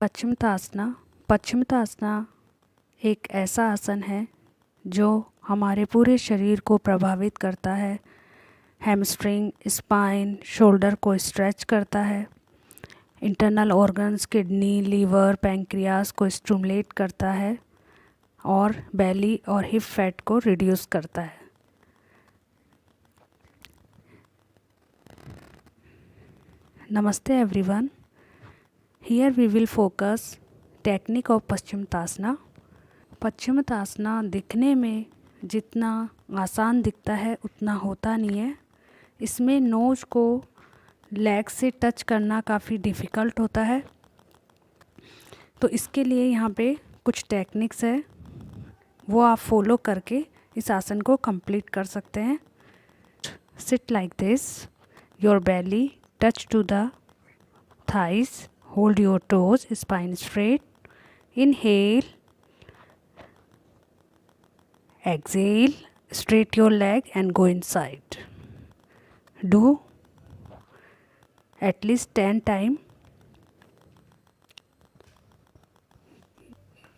पश्चिमोत्ताना। पश्चिमोत्ताना एक ऐसा आसन है जो हमारे पूरे शरीर को प्रभावित करता है। हैमस्ट्रिंग, स्पाइन, शोल्डर को स्ट्रेच करता है। Internal organs, kidney, liver, pancreas को स्टिमुलेट करता है और बेली और हिप फैट को रिड्यूस करता है। नमस्ते everyone. Here we will focus technique of पश्चिमोत्ताना। पश्चिमोत्ताना दिखने में जितना आसान दिखता है उतना होता नहीं है। इसमें नोज़ को लेग से टच करना काफ़ी डिफ़िकल्ट होता है। तो इसके लिए यहाँ पे कुछ टेक्निक्स है, वो आप फॉलो करके इस आसन को कंप्लीट कर सकते हैं। Sit like this, your belly touch to the thighs, hold your toes, spine straight. Inhale, exhale, straight your leg and go inside. Do at least 10 times.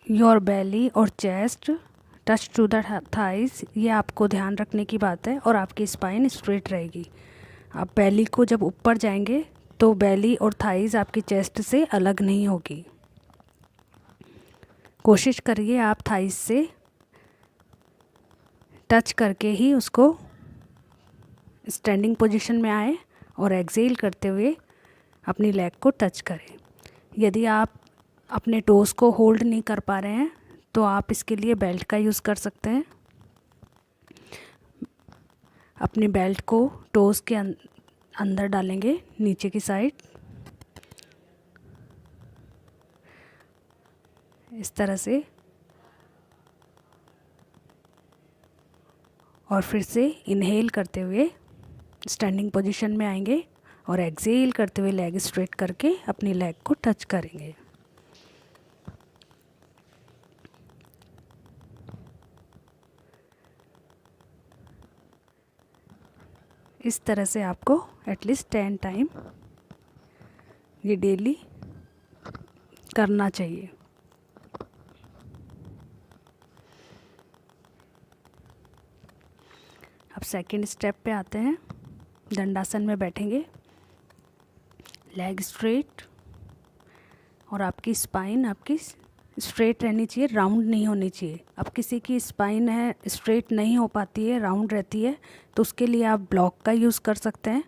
Your belly और chest touch to the thighs, ये आपको ध्यान रखने की बात है और आपकी स्पाइन स्ट्रेट रहेगी। आप बेली को जब ऊपर जाएंगे तो बेली और थाइज़ आपकी चेस्ट से अलग नहीं होगी। कोशिश करिए आप थाइज़ से टच करके ही उसको स्टैंडिंग पोजीशन में आए और एक्सेल करते हुए अपनी लेग को टच करें। यदि आप अपने टोज़ को होल्ड नहीं कर पा रहे हैं तो आप इसके लिए बेल्ट का यूज़ कर सकते हैं। अपने बेल्ट को टोज़ के अंदर डालेंगे नीचे की साइड, इस तरह से, और फिर से इनहेल करते हुए स्टैंडिंग पोजीशन में आएंगे और एक्सेल करते हुए लेग स्ट्रेट करके अपनी लेग को टच करेंगे। इस तरह से आपको एटलीस्ट 10 टाइम ये डेली करना चाहिए। अब सेकंड स्टेप पे आते हैं। दंडासन में बैठेंगे, लेग स्ट्रेट और आपकी स्पाइन आपकी स्ट्रेट रहनी चाहिए, राउंड नहीं होनी चाहिए। अब किसी की स्पाइन है स्ट्रेट नहीं हो पाती है, राउंड रहती है, तो उसके लिए आप ब्लॉक का यूज़ कर सकते हैं।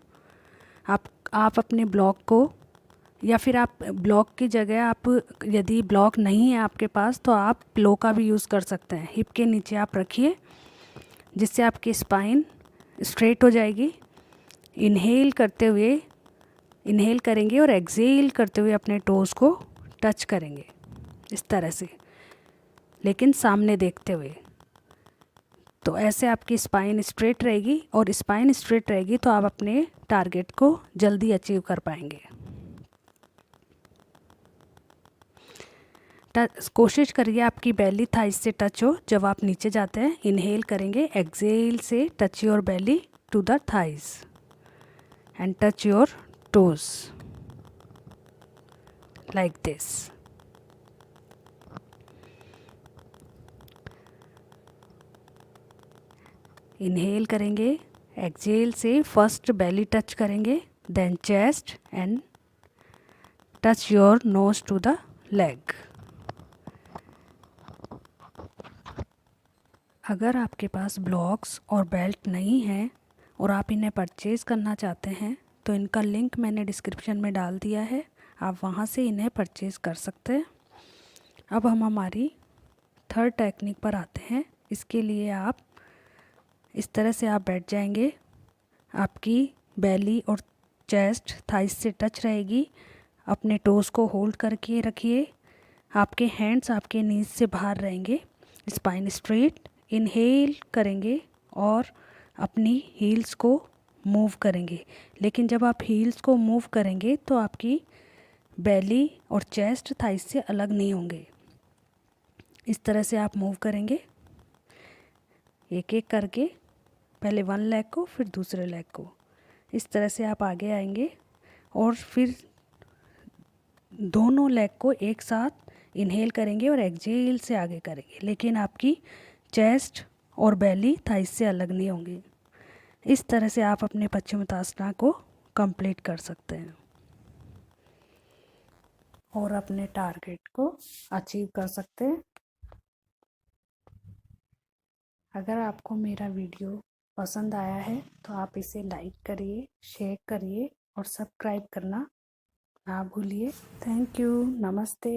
आप अपने ब्लॉक को, या फिर आप ब्लॉक की जगह आप, यदि ब्लॉक नहीं है आपके पास तो आप पिलो का भी यूज़ कर सकते हैं। हिप के नीचे आप रखिए जिससे आपकी स्पाइन स्ट्रेट हो जाएगी। इनहेल करते हुए इनहेल करेंगे और एक्सेल करते हुए अपने टोज़ को टच करेंगे इस तरह से, लेकिन सामने देखते हुए। तो ऐसे आपकी स्पाइन स्ट्रेट रहेगी, और स्पाइन स्ट्रेट रहेगी तो आप अपने टारगेट को जल्दी अचीव कर पाएंगे। कोशिश करिए आपकी बेली थाइस से टच हो जब आप नीचे जाते हैं। इनहेल करेंगे, एक्सेल से touch your belly to the thighs and touch your toes like this. Inhale करेंगे, एक्सेल से फर्स्ट बेली टच करेंगे, then chest and touch your nose to the leg. अगर आपके पास ब्लॉक्स और बेल्ट नहीं है और आप इन्हें परचेज़ करना चाहते हैं तो इनका लिंक मैंने डिस्क्रिप्शन में डाल दिया है, आप वहां से इन्हें परचेज़ कर सकते हैं। अब हम हमारी थर्ड टेक्निक पर आते हैं। इसके लिए आप इस तरह से आप बैठ जाएंगे, आपकी बेली और चेस्ट थाइस से टच रहेगी। अपने टोज़ को होल्ड करके रखिए, आपके हैंड्स आपके नीज से बाहर रहेंगे, स्पाइन स्ट्रेट। इनहेल करेंगे और अपनी हील्स को मूव करेंगे, लेकिन जब आप हील्स को मूव करेंगे तो आपकी बेली और चेस्ट थाइस से अलग नहीं होंगे। इस तरह से आप मूव करेंगे एक एक करके, पहले वन लेग को फिर दूसरे लेग को। इस तरह से आप आगे आएंगे और फिर दोनों लेग को एक साथ इनहेल करेंगे और एक्सहेल से आगे करेंगे, लेकिन आपकी चेस्ट और बेली थाइस से अलग नहीं होंगी। इस तरह से आप अपने पश्चिमोत्तानासना को कंप्लीट कर सकते हैं और अपने टारगेट को अचीव कर सकते हैं। अगर आपको मेरा वीडियो पसंद आया है तो आप इसे लाइक करिए, शेयर करिए और सब्सक्राइब करना ना भूलिए। Thank you. नमस्ते।